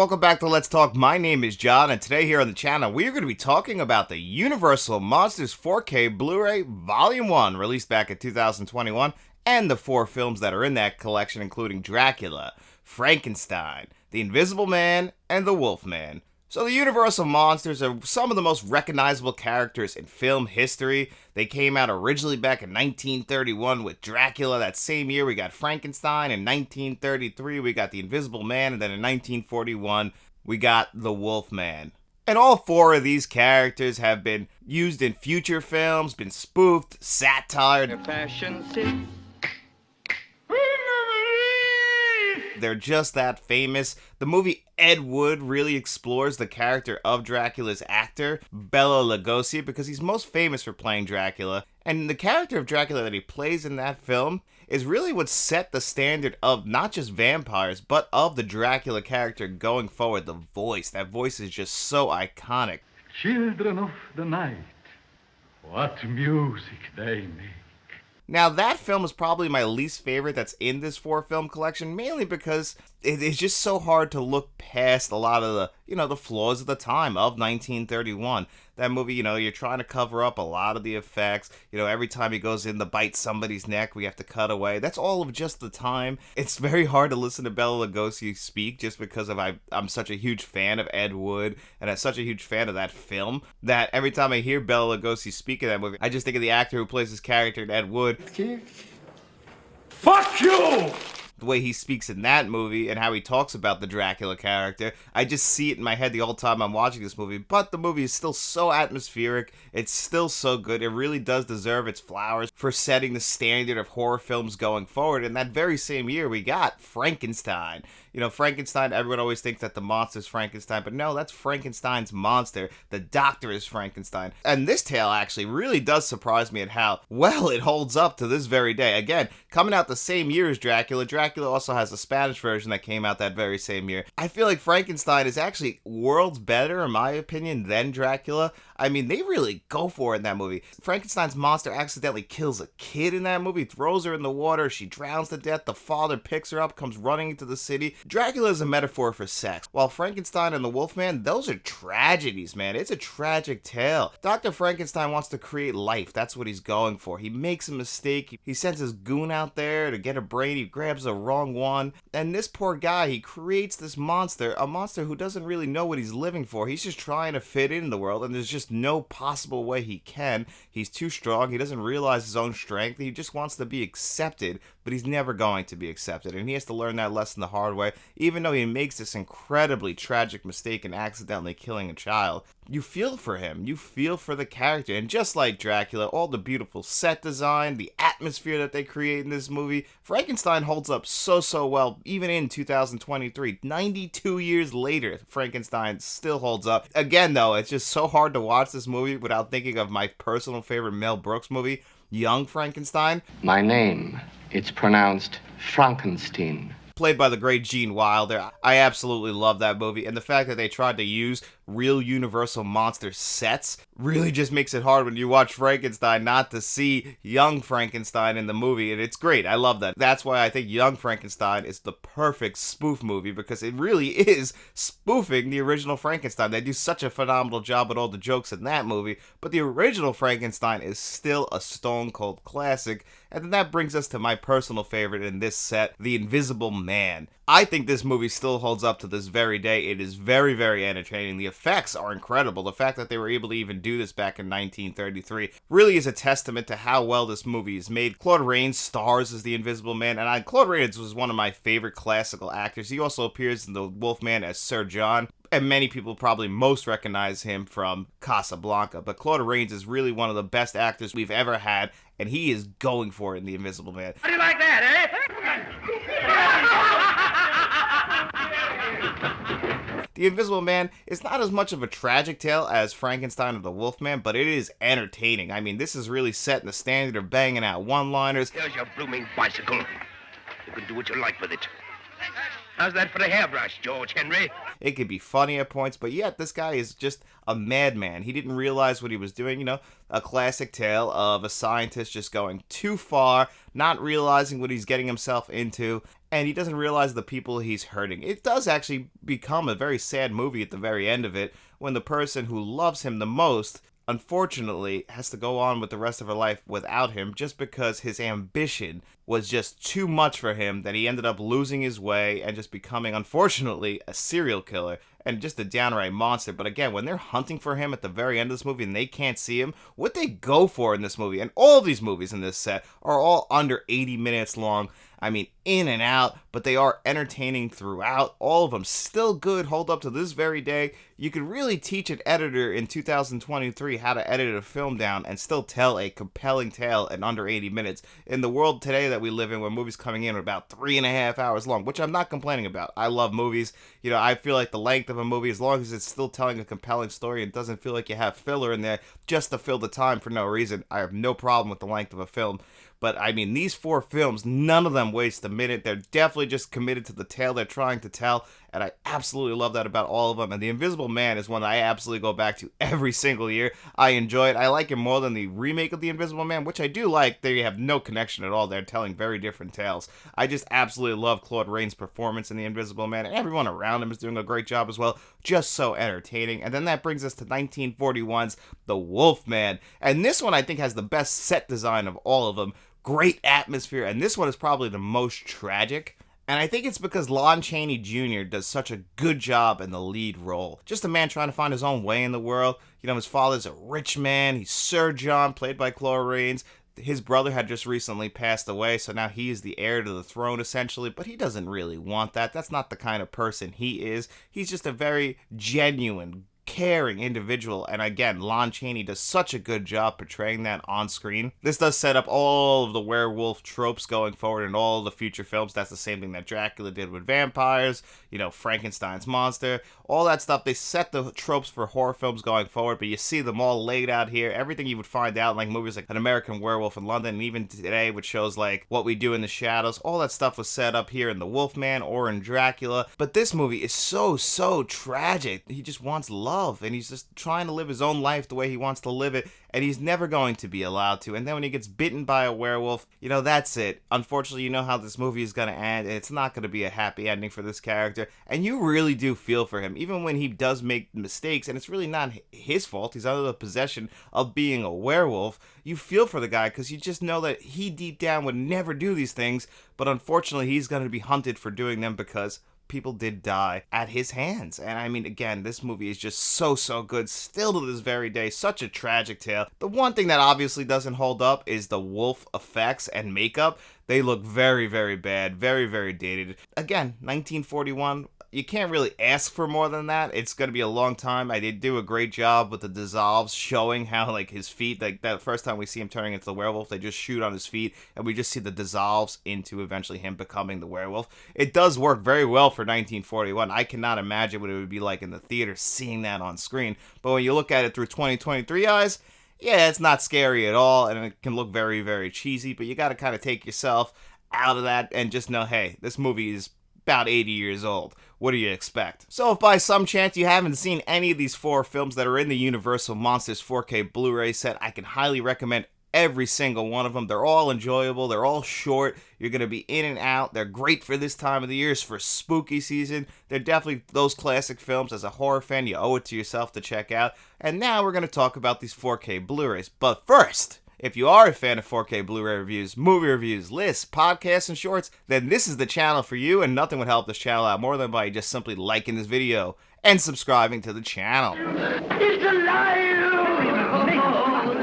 welcome back to Let's Talk. My name is John, and today here on the channel, we are going to be talking about the Universal Monsters 4K Blu-ray Volume 1, released back in 2021, and the 4 films that are in that collection, including Dracula, Frankenstein, The Invisible Man, and The Wolfman. So the Universal Monsters are some of the most recognizable characters in film history. They came out originally back in 1931 with Dracula. That same year we got Frankenstein. In 1933 we got The Invisible Man. And then in 1941 we got The Wolfman. And all 4 of these characters have been used in future films, been spoofed, satired. They're just that famous. The movie Ed Wood really explores the character of Dracula's actor, Bela Lugosi, because he's most famous for playing Dracula. And the character of Dracula that he plays in that film is really what set the standard of not just vampires, but of the Dracula character going forward. The voice, that voice is just so iconic. Children of the night, what music they make. Now, that film is probably my least favorite that's in this 4-film collection, mainly because it is just so hard to look past a lot of the flaws of the time of 1931. That movie, you're trying to cover up a lot of the effects. Every time he goes in to bite somebody's neck, we have to cut away. That's all of just the time. It's very hard to listen to Bela Lugosi speak just because I'm such a huge fan of Ed Wood, and I'm such a huge fan of that film, that every time I hear Bela Lugosi speak in that movie, I just think of the actor who plays his character in Ed Wood. Fuck you! The way he speaks in that movie and how he talks about the Dracula character, I just see it in my head the whole time I'm watching this movie. But the movie is still so atmospheric. It's still so good. It really does deserve its flowers for setting the standard of horror films going forward. And that very same year, we got Frankenstein. Frankenstein, everyone always thinks that the monster's Frankenstein, but no, that's Frankenstein's monster. The doctor is Frankenstein. And this tale actually really does surprise me at how well it holds up to this very day. Again, coming out the same year as Dracula. Dracula also has a Spanish version that came out that very same year. I feel like Frankenstein is actually worlds better, in my opinion, than Dracula. I mean, they really go for it in that movie. Frankenstein's monster accidentally kills a kid in that movie, throws her in the water, she drowns to death, the father picks her up, comes running into the city. Dracula is a metaphor for sex, while Frankenstein and the Wolfman, those are tragedies, man. It's a tragic tale. Dr. Frankenstein wants to create life. That's what he's going for. He makes a mistake. He sends his goon out there to get a brain. He grabs the wrong one. And this poor guy, he creates this monster, a monster who doesn't really know what he's living for. He's just trying to fit in the world, and there's just no possible way he can. He's too strong. He doesn't realize his own strength. He just wants to be accepted, but he's never going to be accepted. And he has to learn that lesson the hard way, even though he makes this incredibly tragic mistake in accidentally killing a child. You feel for him. You feel for the character. And just like Dracula, all the beautiful set design, the atmosphere that they create in this movie, Frankenstein holds up so well, even in 2023. 92 years later, Frankenstein still holds up. Again, though, it's just so hard to watch this movie without thinking of my personal favorite Mel Brooks movie, Young Frankenstein. My name, it's pronounced Frankenstein. Played by the great Gene Wilder. I absolutely love that movie, and the fact that they tried to use real Universal Monster sets really just makes it hard when you watch Frankenstein not to see Young Frankenstein in the movie, and it's great. I love that. That's why I think Young Frankenstein is the perfect spoof movie, because it really is spoofing the original Frankenstein. They do such a phenomenal job with all the jokes in that movie, but the original Frankenstein is still a stone-cold classic. And then that brings us to my personal favorite in this set, The Invisible Man. I think this movie still holds up to this very day. It is very, very entertaining. The effects are incredible. The fact that they were able to even do this back in 1933 really is a testament to how well this movie is made. Claude Rains stars as the Invisible Man, and Claude Rains was one of my favorite classical actors. He also appears in The Wolfman as Sir John, and many people probably most recognize him from Casablanca. But Claude Rains is really one of the best actors we've ever had, and he is going for it in The Invisible Man. How do you like that, eh? The Invisible Man is not as much of a tragic tale as Frankenstein or the Wolfman, but it is entertaining. I mean, this is really setting the standard of banging out one-liners. Here's your blooming bicycle. You can do what you like with it. How's that for the hairbrush, George Henry? It could be funny at points, but yet this guy is just a madman. He didn't realize what he was doing, a classic tale of a scientist just going too far, not realizing what he's getting himself into, and he doesn't realize the people he's hurting. It does actually become a very sad movie at the very end of it, when the person who loves him the most, unfortunately, has to go on with the rest of her life without him just because his ambition was just too much for him, that he ended up losing his way and just becoming, unfortunately, a serial killer and just a downright monster. But again, when they're hunting for him at the very end of this movie and they can't see him, what they go for in this movie, and all of these movies in this set are all under 80 minutes long. I mean, in and out, but they are entertaining throughout. All of them still good, hold up to this very day. You could really teach an editor in 2023 how to edit a film down and still tell a compelling tale in under 80 minutes. In the world today that we live in, where movies coming in are about 3.5 hours long, which I'm not complaining about. I love movies. You know, I feel like the length of a movie, as long as it's still telling a compelling story and doesn't feel like you have filler in there just to fill the time for no reason, I have no problem with the length of a film. But, I mean, these 4 films, none of them waste a minute. They're definitely just committed to the tale they're trying to tell, and I absolutely love that about all of them. And The Invisible Man is one that I absolutely go back to every single year. I enjoy it. I like it more than the remake of The Invisible Man, which I do like. They have no connection at all. They're telling very different tales. I just absolutely love Claude Rains' performance in The Invisible Man, and everyone around him is doing a great job as well. Just so entertaining. And then that brings us to 1941's The Wolf Man. And this one, I think, has the best set design of all of them. Great atmosphere, and this one is probably the most tragic. And I think it's because Lon Chaney Jr. does such a good job in the lead role. Just a man trying to find his own way in the world. You know, his father's a rich man. He's Sir John, played by Claude Rains. His brother had just recently passed away, so now he's the heir to the throne, essentially. But he doesn't really want that. That's not the kind of person he is. He's just a very genuine, caring individual, and again, Lon Chaney does such a good job portraying that on screen. This does set up all of the werewolf tropes going forward in all of the future films. That's the same thing that Dracula did with vampires, you know, Frankenstein's monster, all that stuff. They set the tropes for horror films going forward, but you see them all laid out here. Everything you would find out in like movies like An American Werewolf in London, and even today with shows like What We Do in the Shadows, all that stuff was set up here in The Wolfman or in Dracula. But this movie is so tragic. He just wants love, and he's just trying to live his own life the way he wants to live it, and he's never going to be allowed to. And then when he gets bitten by a werewolf, you know, that's it. Unfortunately, you know how this movie is going to end, and it's not going to be a happy ending for this character, and you really do feel for him, even when he does make mistakes, and it's really not his fault. He's under the possession of being a werewolf. You feel for the guy, because you just know that he deep down would never do these things, but unfortunately, he's going to be hunted for doing them because people did die at his hands. And I mean, again, this movie is just so good, still to this very day. Such a tragic tale. The one thing that obviously doesn't hold up is the wolf effects and makeup. They look very bad, very dated. Again, 1941. You can't really ask for more than that. It's going to be a long time. I did do a great job with the dissolves, showing how, like, his feet, like, that first time we see him turning into the werewolf, they just shoot on his feet, and we just see the dissolves into eventually him becoming the werewolf. It does work very well for 1941. I cannot imagine what it would be like in the theater seeing that on screen. But when you look at it through 2023 eyes, yeah, it's not scary at all, and it can look very cheesy, but you got to kind of take yourself out of that and just know, hey, this movie is about 80 years old. What do you expect? So if by some chance you haven't seen any of these 4 films that are in the Universal Monsters 4K Blu-ray set, I can highly recommend every single one of them. They're all enjoyable. They're all short. You're going to be in and out. They're great for this time of the year. It's for spooky season. They're definitely those classic films. As a horror fan, you owe it to yourself to check out. And now we're going to talk about these 4K Blu-rays. But first, if you are a fan of 4K Blu-ray reviews, movie reviews, lists, podcasts, and shorts, then this is the channel for you, and nothing would help this channel out more than by just simply liking this video and subscribing to the channel. It's alive!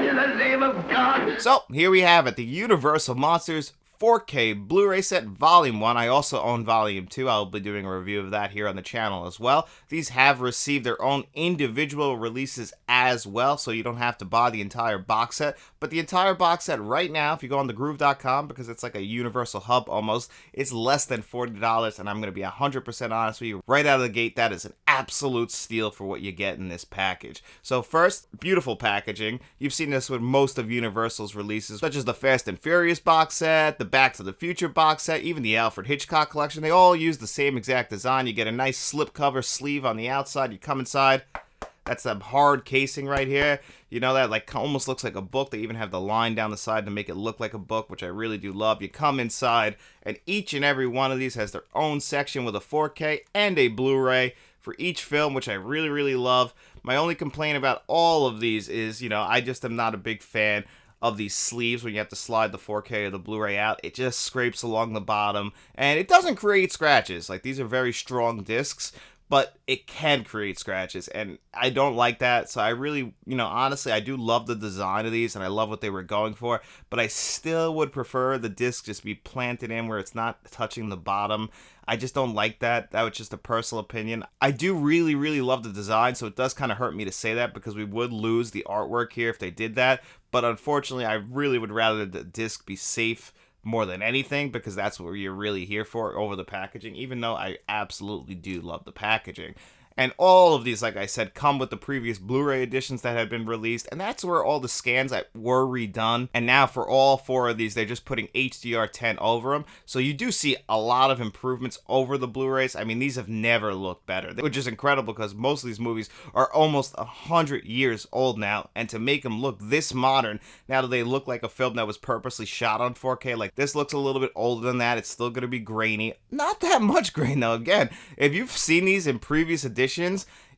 In the name of God! So, here we have it, the Universal Monsters 4K Blu-ray set Volume 1. I also own Volume 2. I'll be doing a review of that here on the channel as well. These have received their own individual releases as well, so you don't have to buy the entire box set. But the entire box set right now, if you go on thegroove.com, because it's like a universal hub almost, it's less than $40, and I'm going to be 100% honest with you. Right out of the gate, that is an absolute steal for what you get in this package. So first, beautiful packaging. You've seen this with most of Universal's releases, such as the Fast and Furious box set, the Back to the Future box set, even the Alfred Hitchcock collection. They all use the same exact design. You get a nice slipcover sleeve on the outside. You come inside. That's the hard casing right here. You know, that like almost looks like a book. They even have the line down the side to make it look like a book, which I really do love. You come inside, and each and every one of these has their own section with a 4K and a Blu-ray for each film, which I really, really love. My only complaint about all of these is, you know, I just am not a big fan of these sleeves when you have to slide the 4K or the Blu-ray out. It just scrapes along the bottom, and it doesn't create scratches. Like, these are very strong discs, but it can create scratches, and I don't like that. So I really, you know, honestly, I do love the design of these, and I love what they were going for, but I still would prefer the disc just be planted in where it's not touching the bottom. I just don't like that. That was just a personal opinion. I do really, really love the design, so it does kind of hurt me to say that because we would lose the artwork here if they did that. But unfortunately, I really would rather the disc be safe more than anything, because that's what you're really here for over the packaging, even though I absolutely do love the packaging. And all of these, like I said, come with the previous Blu-ray editions that had been released, and that's where all the scans that were redone. And now for all 4 of these, they're just putting HDR10 over them. So you do see a lot of improvements over the Blu-rays. I mean, these have never looked better, which is incredible because most of these movies are almost 100 years old now. And to make them look this modern, now that they look like a film that was purposely shot on 4K, like this looks a little bit older than that. It's still going to be grainy. Not that much grain though. Again, if you've seen these in previous editions,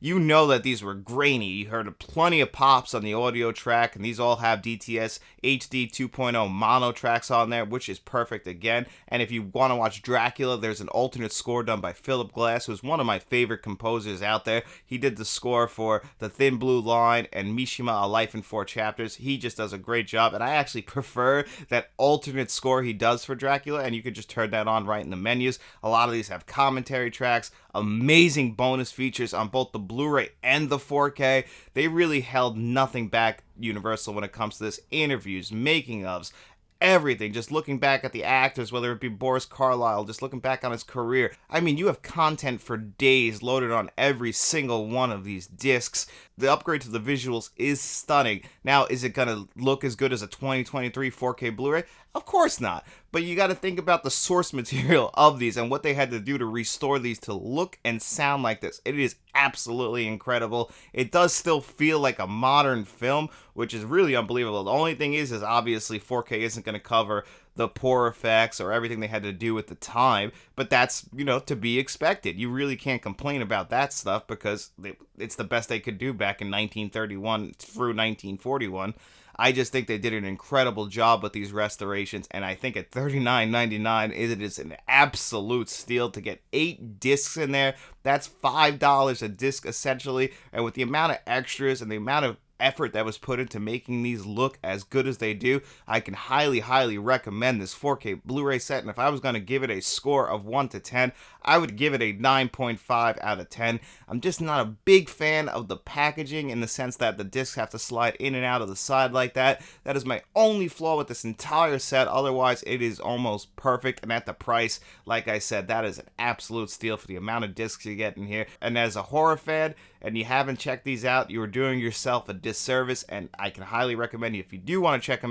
you know that these were grainy. You heard plenty of pops on the audio track, and these all have DTS HD 2.0 mono tracks on there, which is perfect again. And if you want to watch Dracula, there's an alternate score done by Philip Glass, who's one of my favorite composers out there. He did the score for The Thin Blue Line and Mishima, A Life in 4 Chapters. He just does a great job, and I actually prefer that alternate score he does for Dracula, and you can just turn that on right in the menus. A lot of these have commentary tracks, amazing bonus features on both the Blu-ray and the 4K. They really held nothing back, Universal, when it comes to this. Interviews, making ofs, everything. Just looking back at the actors, whether it be Boris Karloff, just looking back on his career. I mean, you have content for days loaded on every single one of these discs. The upgrade to the visuals is stunning. Now, is it going to look as good as a 2023 4K Blu-ray? Of course not. But you got to think about the source material of these and what they had to do to restore these to look and sound like this. It is absolutely incredible. It does still feel like a modern film, which is really unbelievable. The only thing is obviously 4K isn't going to cover the poor effects or everything they had to do at the time, but that's, you know, to be expected. You really can't complain about that stuff because it's the best they could do back in 1931 through 1941. I just think they did an incredible job with these restorations, and I think at $39.99 it is an absolute steal to get 8 discs in there. That's $5 a disc essentially, and with the amount of extras and the amount of effort that was put into making these look as good as they do, I can highly recommend this 4K Blu-ray set. And if I was going to give it a score of 1 to 10, I would give it a 9.5 out of 10. I'm just not a big fan of the packaging in the sense that the discs have to slide in and out of the side like that. That is my only flaw with this entire set. Otherwise, it is almost perfect, and at the price, like I said, that is an absolute steal for the amount of discs you get in here. And as a horror fan, and you haven't checked these out, you are doing yourself a disservice, and I can highly recommend you, if you do want to check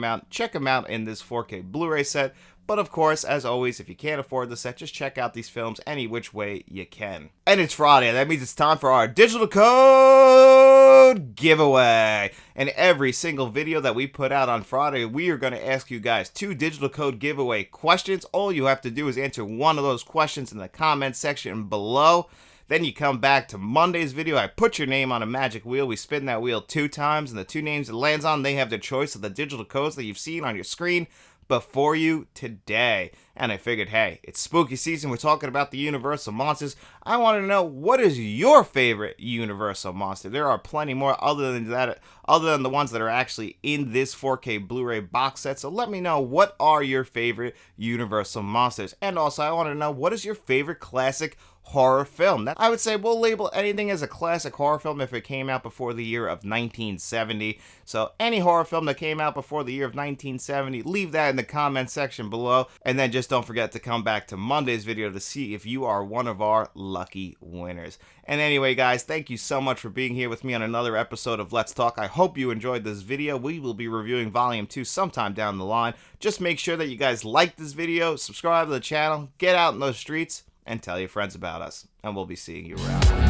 them out in this 4K Blu-ray set. But of course, as always, if you can't afford the set, just check out these films any which way you can. And it's Friday, that means it's time for our digital code giveaway. And every single video that we put out on Friday, we are going to ask you guys 2 digital code giveaway questions. All you have to do is answer one of those questions in the comment section below. Then you come back to Monday's video. I put your name on a magic wheel. We spin that wheel 2 times, and the 2 names it lands on, they have the choice of the digital codes that you've seen on your screen before you today. And I figured, hey, it's spooky season. We're talking about the Universal monsters. I want to know, what is your favorite Universal monster? There are plenty more other than that, other than the ones that are actually in this 4K Blu-ray box set. So let me know, what are your favorite Universal monsters? And also, I want to know, what is your favorite classic horror film? I would say we'll label anything as a classic horror film if it came out before the year of 1970. So any horror film that came out before the year of 1970, leave that in the comment section below. And then just don't forget to come back to Monday's video to see if you are one of our lucky winners. And anyway, guys, thank you so much for being here with me on another episode of Let's Talk. I hope you enjoyed this video. We will be reviewing Volume 2 sometime down the line. Just make sure that you guys like this video, subscribe to the channel, get out in those streets, and tell your friends about us. And we'll be seeing you around.